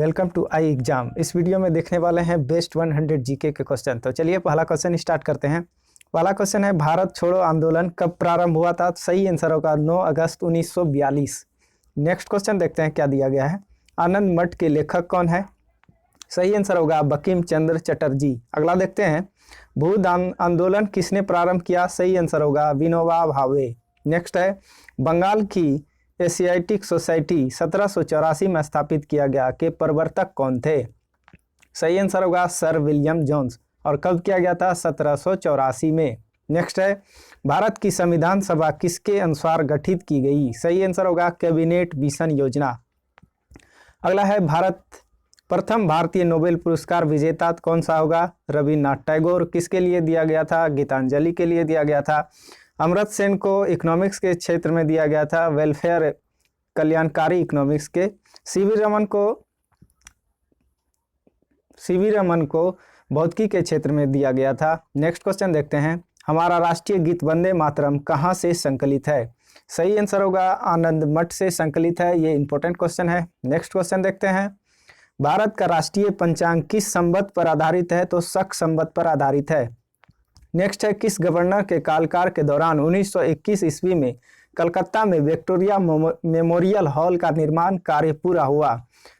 Welcome to I exam. इस video में देखने वाले हैं बेस्ट 100 जीके के क्वेश्चन। तो चलिए पहला क्वेश्चन स्टार्ट करते हैं। पहला क्वेश्चन है, भारत छोड़ो आंदोलन कब प्रारंभ हुआ था? सही आंसर होगा 9 अगस्त 1942। नेक्स्ट क्वेश्चन देखते हैं क्या दिया गया है। आनंद मठ के लेखक कौन है? सही आंसर होगा बंकिम चंद्र चटर्जी। अगला देखते हैं, भूदान आंदोलन किसने प्रारंभ किया? सही आंसर होगा विनोबा भावे। नेक्स्ट है, बंगाल की एशियाटिक सोसाइटी 1784 में स्थापित किया गया के प्रवर्तक कौन थे? सही आंसर होगा सर विलियम जोन्स। और कब किया गया था? 1784 में। नेक्स्ट है, भारत की संविधान सभा किसके अनुसार गठित की गई? सही आंसर होगा कैबिनेट मिशन योजना। अगला है, प्रथम भारतीय नोबेल पुरस्कार विजेता कौन सा होगा? रविन्द्रनाथ टैगोर। किसके लिए दिया गया था? गीतांजलि के लिए दिया गया था। अमर्त्य सेन को इकोनॉमिक्स के क्षेत्र में दिया गया था, वेलफेयर कल्याणकारी इकोनॉमिक्स के। सीवी रमन को भौतिकी के क्षेत्र में दिया गया था। नेक्स्ट क्वेश्चन देखते हैं, हमारा राष्ट्रीय गीत वंदे मातरम कहाँ से संकलित है? सही आंसर होगा आनंद मठ से संकलित है। ये इंपॉर्टेंट क्वेश्चन है। नेक्स्ट क्वेश्चन देखते हैं, भारत का राष्ट्रीय पंचांग किस संवत पर आधारित है? तो शक संवत पर आधारित है। नेक्स्ट है, किस गवर्नर के कार्यकाल के दौरान 1921 ईस्वी में कलकत्ता में विक्टोरिया मेमोरियल हॉल का निर्माण कार्य पूरा हुआ?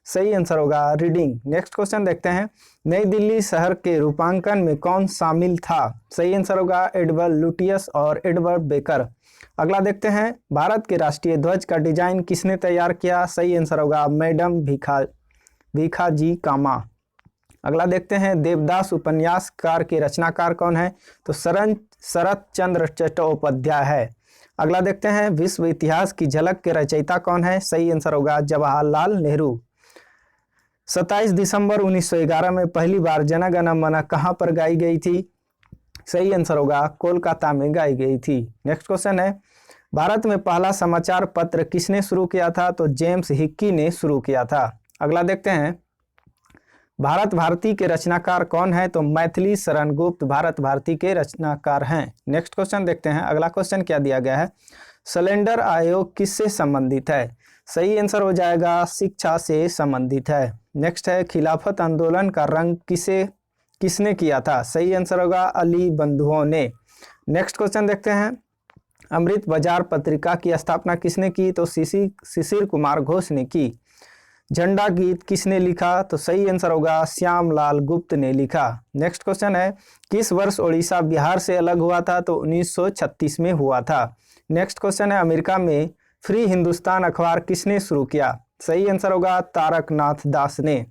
सही आंसर होगा रीडिंग। नेक्स्ट क्वेश्चन देखते हैं, नई दिल्ली शहर के रूपांकन में कौन शामिल था? सही आंसर होगा एडवर्ड लुटियस और एडवर्ड बेकर। अगला देखते हैं, भारत के राष्ट्रीय ध्वज का डिजाइन किसने तैयार किया? सही आंसर होगा मैडम भीखाजी कामा। अगला देखते हैं, देवदास उपन्यासकार के रचनाकार कौन है? तो शरत चंद्र चट्टोपाध्याय है। अगला देखते हैं, विश्व इतिहास की झलक के रचयिता कौन है? सही आंसर होगा जवाहरलाल नेहरू। 27 दिसंबर 1911 में पहली बार जन गण मन कहाँ पर गाई गई थी? सही आंसर होगा कोलकाता में गाई गई थी। नेक्स्ट क्वेश्चन है, भारत में पहला समाचार पत्र किसने शुरू किया था? तो जेम्स हिक्की ने शुरू किया था। अगला देखते हैं, भारत भारती के रचनाकार कौन है? तो मैथिली शरण गुप्त भारत भारती के रचनाकार हैं। नेक्स्ट क्वेश्चन देखते हैं। अगला क्वेश्चन क्या दिया गया है, सलेंडर आयोग किससे संबंधित है? सही आंसर हो जाएगा शिक्षा से संबंधित है। नेक्स्ट है, खिलाफत आंदोलन का रंग किसने किया था? सही आंसर होगा अली बंधुओं ने। नेक्स्ट क्वेश्चन देखते हैं, अमृत बाजार पत्रिका की स्थापना किसने की? तो शिशिर कुमार घोष ने की। झंडा गीत किसने लिखा? तो सही आंसर होगा श्यामलाल गुप्त ने लिखा। नेक्स्ट क्वेश्चन है, किस वर्ष ओडिशा बिहार से अलग हुआ था? तो 1936 में हुआ था। नेक्स्ट क्वेश्चन है, अमेरिका में फ्री हिंदुस्तान अखबार किसने शुरू किया? सही आंसर होगा तारकनाथ दास ने।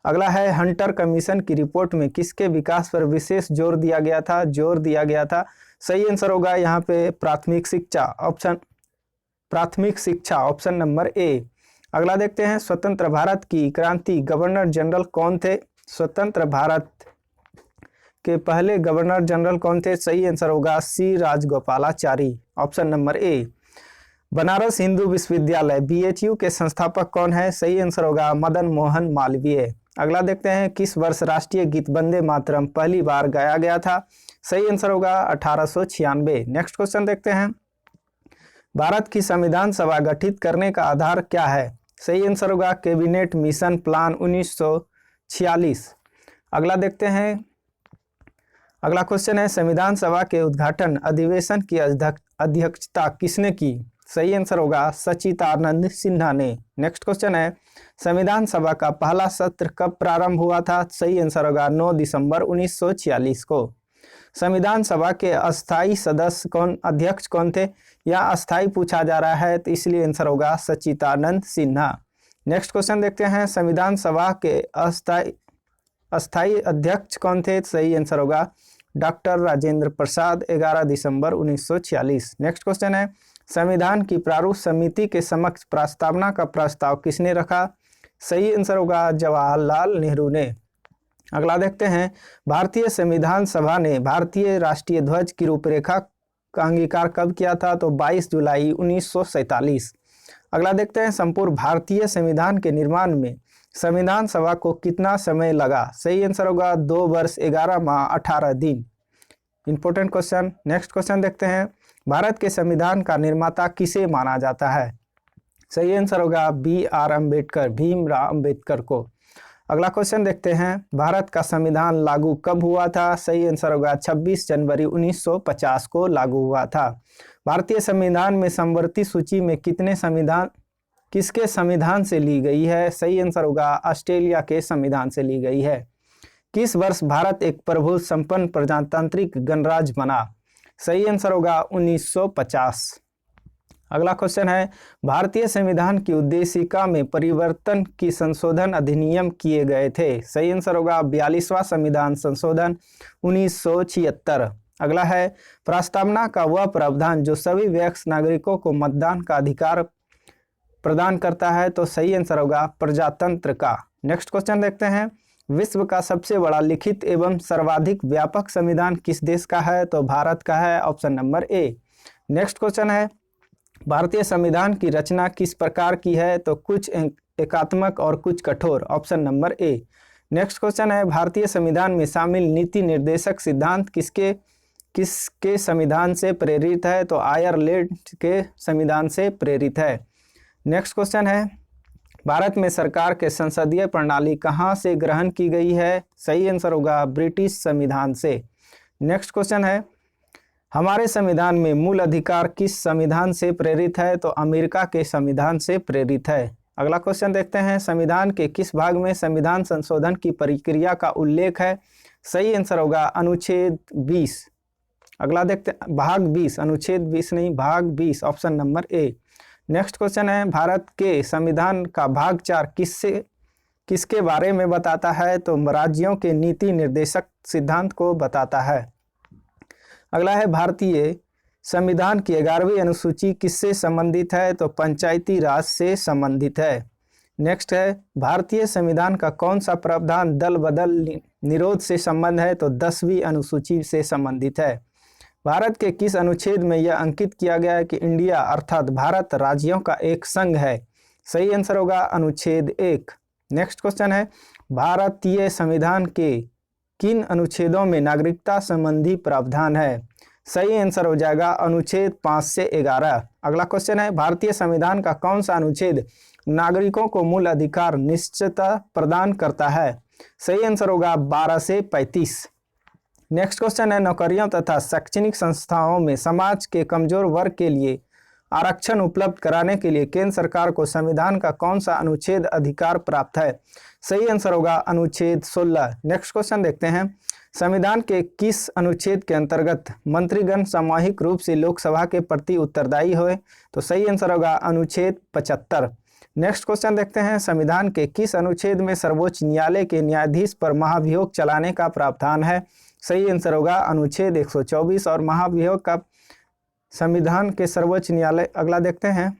अगला है, हंटर कमीशन की रिपोर्ट में किसके विकास पर विशेष जोर दिया गया था? सही आंसर होगा यहाँ पे प्राथमिक शिक्षा ऑप्शन नंबर ए। अगला देखते हैं, स्वतंत्र भारत की क्रांति गवर्नर जनरल कौन थे? स्वतंत्र भारत के पहले गवर्नर जनरल कौन थे? सही आंसर होगा C Rajagopalachari option number A. Banaras Hindu विश्वविद्यालय BHU के संस्थापक कौन है? सही आंसर होगा मदन मोहन मालवीय। अगला देखते हैं, किस वर्ष राष्ट्रीय गीत वंदे मातरम पहली बार गाया गया था? सही आंसर होगा 1896। नेक्स्ट क्वेश्चन देखते हैं, भारत की संविधान सभा गठित करने का आधार क्या है? सही आंसर होगा कैबिनेट मिशन प्लान 1946। अगला देखते हैं, अगला क्वेश्चन है, संविधान सभा के उद्घाटन अधिवेशन की अध्यक्षता किसने की? सही आंसर होगा सच्चिदानंद सिन्हा ने। नेक्स्ट क्वेश्चन है, संविधान सभा का पहला सत्र कब प्रारंभ हुआ था? सही आंसर होगा 9 दिसंबर 1946 को। संविधान सभा के अस्थाई सदस्य अध्यक्ष कौन थे? या अस्थाई पूछा जा रहा है तो इसलिए आंसर होगा सच्चिदानंद सिन्हा। नेक्स्ट क्वेश्चन देखते हैं, संविधान सभा के अस्थाई अध्यक्ष कौन थे? सही आंसर होगा डॉक्टर राजेंद्र प्रसाद 11 दिसंबर 1946। नेक्स्ट क्वेश्चन है, संविधान की प्रारूप समिति के समक्ष प्रस्तावना का प्रस्ताव किसने रखा? सही आंसर होगा जवाहरलाल नेहरू ने। अगला देखते हैं, भारतीय संविधान सभा ने भारतीय राष्ट्रीय ध्वज की रूपरेखा का अंगीकार कब किया था? तो 22 जुलाई 1947। अगला देखते हैं, संपूर्ण भारतीय संविधान के निर्माण में संविधान सभा को कितना समय लगा? सही आंसर होगा 2 वर्ष 11 माह 18 दिन। Important question. नेक्स्ट क्वेश्चन देखते हैं, भारत के संविधान का निर्माता किसे माना जाता है? सही आंसर होगा बी आर अम्बेडकर, भीमराव अम्बेडकर को। अगला क्वेश्चन देखते हैं, भारत का संविधान लागू कब हुआ था? सही आंसर होगा 26 जनवरी 1950 को लागू हुआ था। भारतीय संविधान में समवर्ती सूची में किसके संविधान से ली गई है? सही आंसर होगा ऑस्ट्रेलिया के संविधान से ली गई है। किस वर्ष भारत एक प्रभु संपन्न प्रजातांत्रिक गणराज्य बना? सही आंसर होगा 1950। अगला क्वेश्चन है, भारतीय संविधान की उद्देशिका में परिवर्तन की संशोधन अधिनियम किए गए थे? सही आंसर होगा 42वां संविधान संशोधन 1976। अगला है, प्रस्तावना का वह प्रावधान जो सभी वयस्क नागरिकों को मतदान का अधिकार प्रदान करता है? तो सही आंसर होगा प्रजातंत्र का। नेक्स्ट क्वेश्चन देखते हैं, विश्व का सबसे बड़ा लिखित एवं सर्वाधिक व्यापक संविधान किस देश का है? तो भारत का है, ऑप्शन नंबर ए। नेक्स्ट क्वेश्चन है, भारतीय संविधान की रचना किस प्रकार की है? तो कुछ एकात्मक और कुछ कठोर, ऑप्शन नंबर ए। नेक्स्ट क्वेश्चन है, भारतीय संविधान में शामिल नीति निर्देशक सिद्धांत किसके संविधान से प्रेरित है? तो आयरलैंड के संविधान से प्रेरित है। नेक्स्ट क्वेश्चन है, भारत में सरकार के संसदीय प्रणाली कहाँ से ग्रहण की गई है? सही आंसर होगा ब्रिटिश संविधान से। नेक्स्ट क्वेश्चन है, हमारे संविधान में मूल अधिकार किस संविधान से प्रेरित है? तो अमेरिका के संविधान से प्रेरित है। अगला क्वेश्चन देखते हैं, संविधान के किस भाग में संविधान संशोधन की प्रक्रिया का उल्लेख है? सही आंसर होगा अनुच्छेद 20। अगला देखते हैं, भाग 20, अनुच्छेद 20 नहीं, भाग 20, ऑप्शन नंबर ए। नेक्स्ट क्वेश्चन है, भारत के संविधान का भाग 4 किसके बारे में बताता है? तो राज्यों के नीति निर्देशक सिद्धांत को बताता है। अगला है, भारतीय संविधान की 11वीं अनुसूची किससे संबंधित है? तो पंचायती राज से संबंधित है। नेक्स्ट है, भारतीय संविधान का कौन सा प्रावधान दल बदल निरोध से संबंध है? तो 10वीं अनुसूची से संबंधित है। भारत के किस अनुच्छेद में यह अंकित किया गया है कि इंडिया अर्थात भारत राज्यों का एक संघ है? सही आंसर होगा अनुच्छेद 1। नेक्स्ट क्वेश्चन है, भारतीय संविधान के किन अनुच्छेदों में नागरिकता संबंधी प्रावधान है? सही आंसर हो जाएगा अनुच्छेद 5 से 11। अगला क्वेश्चन है, भारतीय संविधान का कौन सा अनुच्छेद नागरिकों को मूल अधिकार निश्चितता प्रदान करता है? सही आंसर होगा 12 से 35। नेक्स्ट क्वेश्चन है, नौकरियों तथा शैक्षणिक संस्थाओं में समाज के कमजोर वर्ग के लिए आरक्षण उपलब्ध कराने के लिए केंद्र सरकार को संविधान का कौन सा अनुच्छेद अधिकार प्राप्त है? सही आंसर होगा अनुच्छेद 16। नेक्स्ट क्वेश्चन देखते हैं, संविधान के किस अनुच्छेद के अंतर्गत मंत्रीगण सामूहिक रूप से लोकसभा के प्रति उत्तरदायी हुए? तो सही आंसर होगा अनुच्छेद 75। नेक्स्ट क्वेश्चन देखते हैं, संविधान के किस अनुच्छेद में सर्वोच्च न्यायालय के न्यायाधीश पर महाभियोग चलाने का प्रावधान है? सही आंसर होगा अनुच्छेद 124। और महाभियोग का संविधान के सर्वोच्च न्यायालय, अगला देखते हैं,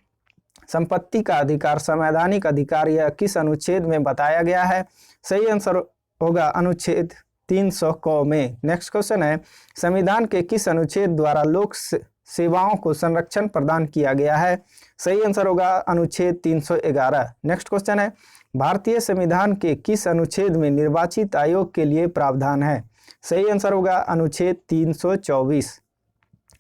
संपत्ति का अधिकार संवैधानिक अधिकार यह किस अनुच्छेद में बताया गया है? सही आंसर होगा अनुच्छेद 300 क में। नेक्स्ट क्वेश्चन है, संविधान के किस अनुच्छेद द्वारा लोक सेवाओं को संरक्षण प्रदान किया गया है? सही आंसर होगा अनुच्छेद 311। नेक्स्ट क्वेश्चन है, भारतीय संविधान के किस अनुच्छेद में निर्वाचित आयोग के लिए प्रावधान है? सही आंसर होगा अनुच्छेद 324।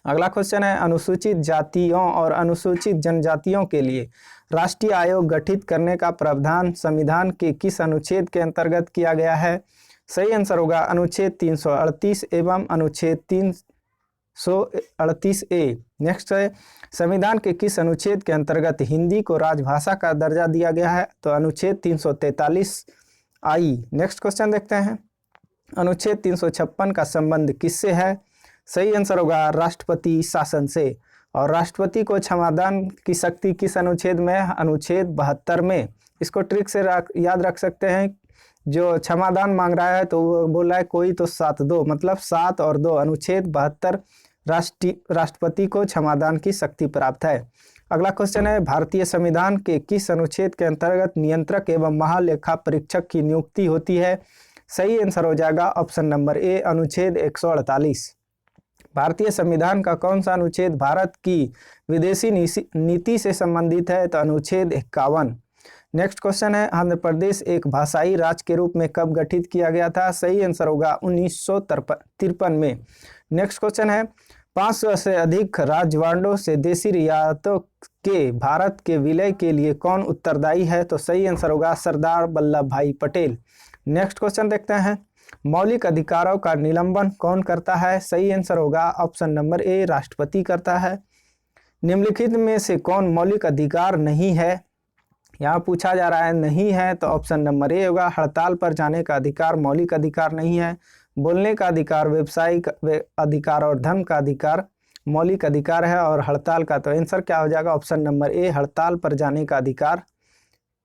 अगला क्वेश्चन है, अनुसूचित जातियों और अनुसूचित जनजातियों के लिए राष्ट्रीय आयोग गठित करने का प्रावधान संविधान के किस अनुच्छेद के अंतर्गत किया गया है? सही आंसर होगा अनुच्छेद 338 एवं अनुच्छेद 338 ए। नेक्स्ट है, संविधान के किस अनुच्छेद के अंतर्गत हिंदी को राजभाषा का दर्जा दिया गया है? तो अनुच्छेद 343 आई। नेक्स्ट क्वेश्चन देखते हैं, अनुच्छेद 356 का संबंध किससे है? सही आंसर होगा राष्ट्रपति शासन से। और राष्ट्रपति को क्षमादान की शक्ति किस अनुच्छेद में? अनुच्छेद 72 में। इसको ट्रिक से याद रख सकते हैं, जो क्षमादान मांग रहा है तो वो बोल रहा है कोई तो 7 2, मतलब 7 और 2, अनुच्छेद 72 राष्ट्रपति को क्षमादान की शक्ति प्राप्त है। अगला क्वेश्चन है, भारतीय संविधान के किस अनुच्छेद के अंतर्गत नियंत्रक एवं महालेखा परीक्षक की नियुक्ति होती है? सही आंसर हो जाएगा ऑप्शन नंबर ए, अनुच्छेद 148। भारतीय संविधान का कौन सा अनुच्छेद भारत की विदेशी नीति से संबंधित है? तो अनुच्छेद 51। नेक्स्ट क्वेश्चन है, आंध्र प्रदेश एक भाषाई राज्य के रूप में कब गठित किया गया था? सही आंसर होगा 1953 में। नेक्स्ट क्वेश्चन है, 500 से अधिक राजवाड़ों से देशी रियासतों के भारत के विलय के लिए कौन उत्तरदायी है? तो सही आंसर होगा सरदार वल्लभ भाई पटेल। नेक्स्ट क्वेश्चन देखते हैं, मौलिक अधिकारों का निलंबन कौन करता है? सही आंसर होगा ऑप्शन नंबर ए राष्ट्रपति करता है। निम्नलिखित में से कौन मौलिक अधिकार नहीं है? यहाँ पूछा जा रहा है नहीं है, तो ऑप्शन नंबर ए होगा हड़ताल पर जाने का अधिकार मौलिक अधिकार नहीं है। बोलने का अधिकार, व्यवसायिक अधिकार और धर्म का अधिकार मौलिक अधिकार है। और हड़ताल का तो आंसर क्या हो जाएगा? ऑप्शन नंबर ए हड़ताल पर जाने का अधिकार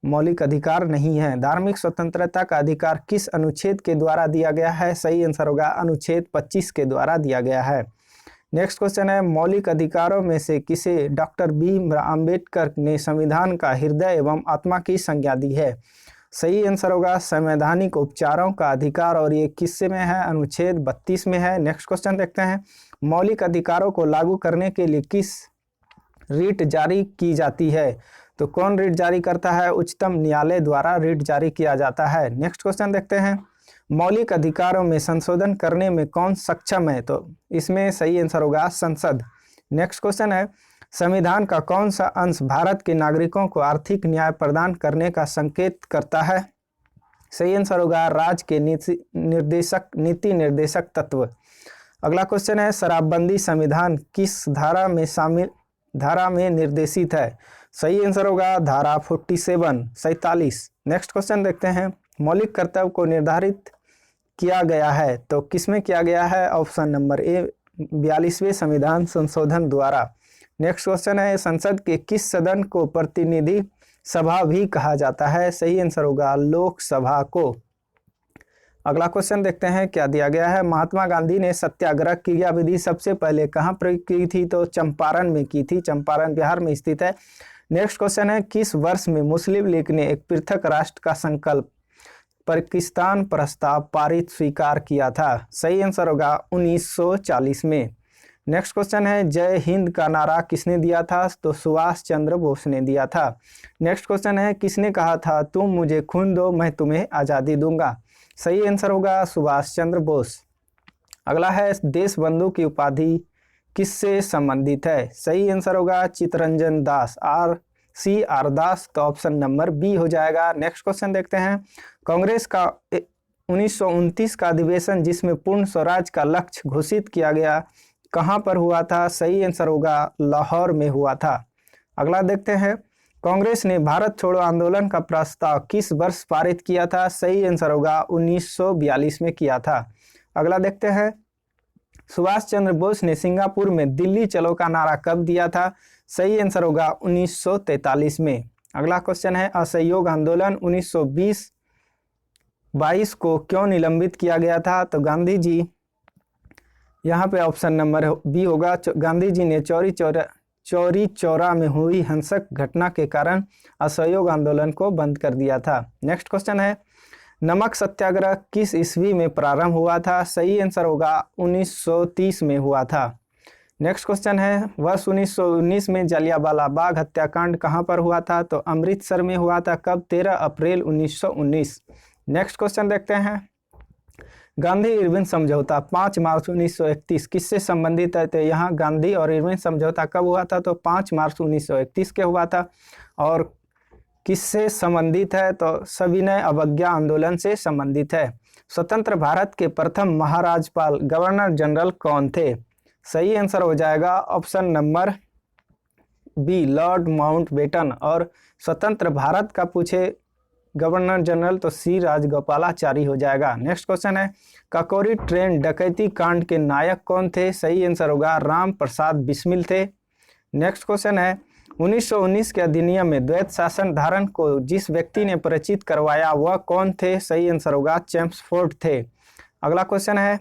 मौलिक अधिकार नहीं है। धार्मिक स्वतंत्रता का अधिकार किस अनुच्छेद के द्वारा दिया गया है? सही आंसर होगा अनुच्छेद 25 के द्वारा दिया गया है। नेक्स्ट क्वेश्चन है, मौलिक अधिकारों में से किसे डॉक्टर भीमराव अंबेडकर ने संविधान का हृदय एवं आत्मा की संज्ञा दी है? सही आंसर होगा संवैधानिक उपचारों का अधिकार, और ये किससे में है? अनुच्छेद 32 में है। नेक्स्ट क्वेश्चन देखते हैं, मौलिक अधिकारों को लागू करने के लिए किस रिट जारी की जाती है? तो कौन रिट जारी करता है? उच्चतम न्यायालय द्वारा रिट जारी किया जाता है। नेक्स्ट क्वेश्चन देखते हैं, मौलिक अधिकारों में संशोधन करने में कौन सक्षम है? तो इसमें सही आंसर होगा संसद। नेक्स्ट क्वेश्चन है, संविधान का कौन सा अंश भारत के नागरिकों को आर्थिक न्याय प्रदान करने का संकेत करता है? सही आंसर होगा राज्य के नीति निर्देशक तत्व। अगला क्वेश्चन है, शराबबंदी संविधान किस धारा में निर्देशित है? सही आंसर होगा धारा 47। नेक्स्ट क्वेश्चन देखते हैं, मौलिक कर्तव्य को निर्धारित किया गया है, तो किसमें किया गया है? ऑप्शन नंबर ए 42वें संविधान संशोधन द्वारा। नेक्स्ट क्वेश्चन है, संसद के किस सदन को प्रतिनिधि सभा भी कहा जाता है? सही आंसर होगा लोकसभा को। अगला क्वेश्चन देखते हैं क्या दिया गया है, महात्मा गांधी ने सत्याग्रह क्रियाविधि सबसे पहले कहाँ प्रयोग की थी? तो चंपारण में की थी। चंपारण बिहार में स्थित है। नेक्स्ट क्वेश्चन है, किस वर्ष में मुस्लिम लीग ने एक पृथक राष्ट्र का संकल्प पाकिस्तान प्रस्ताव पारित स्वीकार किया था? सही आंसर होगा 1940 में। नेक्स्ट क्वेश्चन है, जय हिंद का नारा किसने दिया था? तो सुभाष चंद्र बोस ने दिया था। नेक्स्ट क्वेश्चन है, किसने कहा था तुम मुझे खून दो मैं तुम्हें आज़ादी दूंगा? सही आंसर होगा सुभाष चंद्र बोस। अगला है, देश बंधु की उपाधि किससे संबंधित है? सही आंसर होगा चित्तरंजन दास, आर दास। तो ऑप्शन नंबर बी हो जाएगा। नेक्स्ट क्वेश्चन देखते हैं, कांग्रेस का 1929 का अधिवेशन जिसमें पूर्ण स्वराज का लक्ष्य घोषित किया गया कहां पर हुआ था? सही आंसर होगा लाहौर में हुआ था। अगला देखते हैं, कांग्रेस ने भारत छोड़ो आंदोलन का प्रस्ताव किस वर्ष पारित किया था? सही आंसर होगा 1942 में किया था। अगला देखते हैं, सुभाष चंद्र बोस ने सिंगापुर में दिल्ली चलो का नारा कब दिया था? सही आंसर होगा 1943 में। अगला क्वेश्चन है, असहयोग आंदोलन 1920-22 को क्यों निलंबित किया गया था? तो गांधी जी, यहाँ पे ऑप्शन नंबर बी होगा, गांधी जी ने चौरी चौरा में हुई हिंसक घटना के कारण असहयोग आंदोलन को बंद कर दिया था। नेक्स्ट क्वेश्चन है, नमक सत्याग्रह किस ईस्वी में प्रारंभ हुआ था? सही आंसर होगा 1930 में हुआ था। नेक्स्ट क्वेश्चन है, वर्ष 1919 में जलियांवाला बाग हत्याकांड कहां पर हुआ था? तो अमृतसर में हुआ था। कब? 13 अप्रैल 1919। नेक्स्ट क्वेश्चन देखते हैं, गांधी इरविन समझौता 5 मार्च 1931 किससे संबंधित है? तो यहाँ गांधी और इरविन समझौता कब हुआ था? तो 5 मार्च 1931 के हुआ था। और किससे संबंधित है? तो सविनय अवज्ञा आंदोलन से संबंधित है। स्वतंत्र भारत के प्रथम महाराजपाल गवर्नर जनरल कौन थे? सही आंसर हो जाएगा option number B Lord Mountbatten. और स्वतंत्र भारत का पूछे गवर्नर जनरल तो सी राजगोपालाचारी हो जाएगा। नेक्स्ट क्वेश्चन है, काकोरी ट्रेन डकैती कांड के नायक कौन थे? सही आंसर होगा राम प्रसाद बिस्मिल थे। नेक्स्ट क्वेश्चन है, 1919 के अधिनियम में द्वैत शासन धारण को जिस व्यक्ति ने परिचित करवाया वह कौन थे? सही आंसर होगा चैम्सफोर्ड थे। अगला क्वेश्चन है,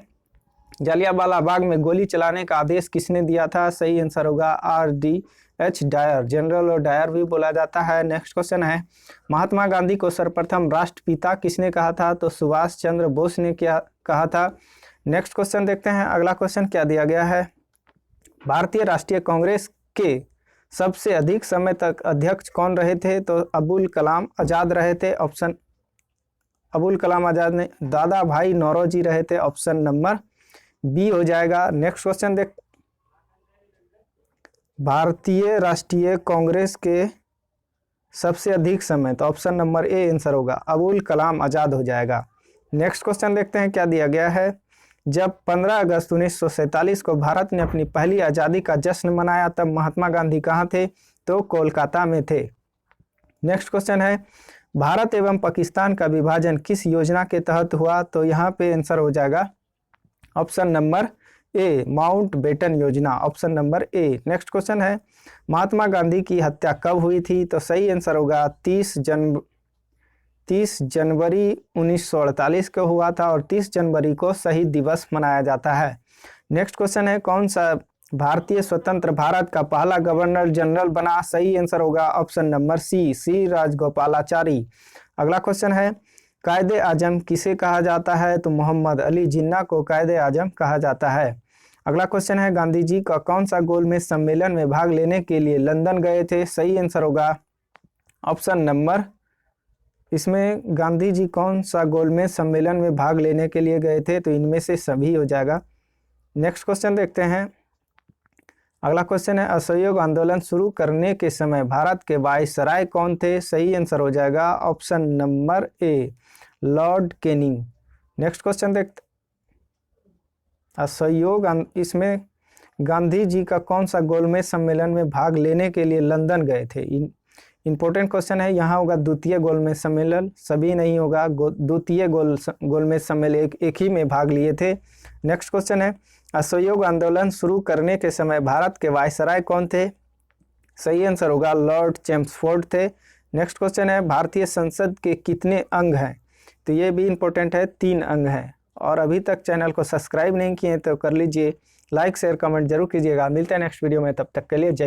जलियांवाला बाग में गोली चलाने का आदेश किसने दिया था? सही आंसर होगा RDH डायर, जनरल और डायर भी बोला जाता है। नेक्स्ट क्वेश्चन है, महात्मा गांधी को सर्वप्रथम राष्ट्रपिता किसने कहा था? तो सुभाष चंद्र बोस ने क्या कहा था। नेक्स्ट क्वेश्चन देखते हैं, अगला क्वेश्चन क्या दिया गया है, भारतीय राष्ट्रीय कांग्रेस के सबसे अधिक समय तक अध्यक्ष कौन रहे थे? तो अबुल कलाम आज़ाद रहे थे। ऑप्शन अबुल कलाम आज़ाद ने, दादा भाई नौरोजी रहे थे। ऑप्शन नंबर बी हो जाएगा। नेक्स्ट क्वेश्चन भारतीय राष्ट्रीय कांग्रेस के सबसे अधिक समय, तो ऑप्शन नंबर ए आंसर होगा, अबुल कलाम आज़ाद हो जाएगा। नेक्स्ट क्वेश्चन देखते हैं क्या दिया गया है। जब 15 अगस्त 1947 को भारत ने अपनी पहली आज़ादी का जश्न मनाया तब महात्मा गांधी कहाँ थे, तो कोलकाता में थे। नेक्स्ट क्वेश्चन है, भारत एवं पाकिस्तान का विभाजन किस योजना के तहत हुआ, तो यहाँ पे आंसर हो जाएगा ऑप्शन नंबर ए, माउंटबेटन योजना, ऑप्शन नंबर ए। नेक्स्ट क्वेश्चन है, महात्मा गांधी की हत्या कब हुई थी, तो सही आंसर होगा 30 जनवरी 1948 को हुआ था और 30 जनवरी को शहीद दिवस मनाया जाता है। नेक्स्ट क्वेश्चन है, कौन सा भारतीय स्वतंत्र भारत का पहला गवर्नर जनरल बना, सही आंसर होगा ऑप्शन नंबर सी राजगोपालाचारी। अगला क्वेश्चन है, कायदे आजम किसे कहा जाता है, तो मोहम्मद अली जिन्ना को कायदे आजम कहा जाता है। अगला क्वेश्चन है, गांधी जी का कौन सा गोलमेज सम्मेलन में भाग लेने के लिए लंदन गए थे, सही आंसर होगा ऑप्शन नंबर, इसमें गांधी जी कौन सा गोलमेज सम्मेलन में भाग लेने के लिए गए थे, तो इनमें से सभी हो जाएगा। नेक्स्ट क्वेश्चन देखते हैं। अगला क्वेश्चन है, असहयोग आंदोलन शुरू करने के समय भारत के वायसराय कौन थे, सही आंसर हो जाएगा ऑप्शन नंबर ए, लॉर्ड कैनिंग। नेक्स्ट क्वेश्चन देखते, असहयोग इसमें गांधी जी का कौन सा गोलमेज सम्मेलन में भाग लेने के लिए लंदन गए थे। इंपॉर्टेंट क्वेश्चन है, यहाँ होगा द्वितीय गोलमेज सम्मेलन, सभी नहीं होगा, द्वितीय गोलमेज सम्मेलन एक ही में भाग लिए थे। नेक्स्ट क्वेश्चन है, असहयोग आंदोलन शुरू करने के समय भारत के वायसराय कौन थे, सही आंसर होगा लॉर्ड चैम्सफोर्ड थे। नेक्स्ट क्वेश्चन है, भारतीय संसद के कितने अंग हैं, तो ये भी इंपॉर्टेंट है, 3 अंग हैं। और अभी तक चैनल को सब्सक्राइब नहीं किए तो कर लीजिए, लाइक शेयर कमेंट जरूर कीजिएगा। मिलते हैं नेक्स्ट वीडियो में, तब तक के लिए जय।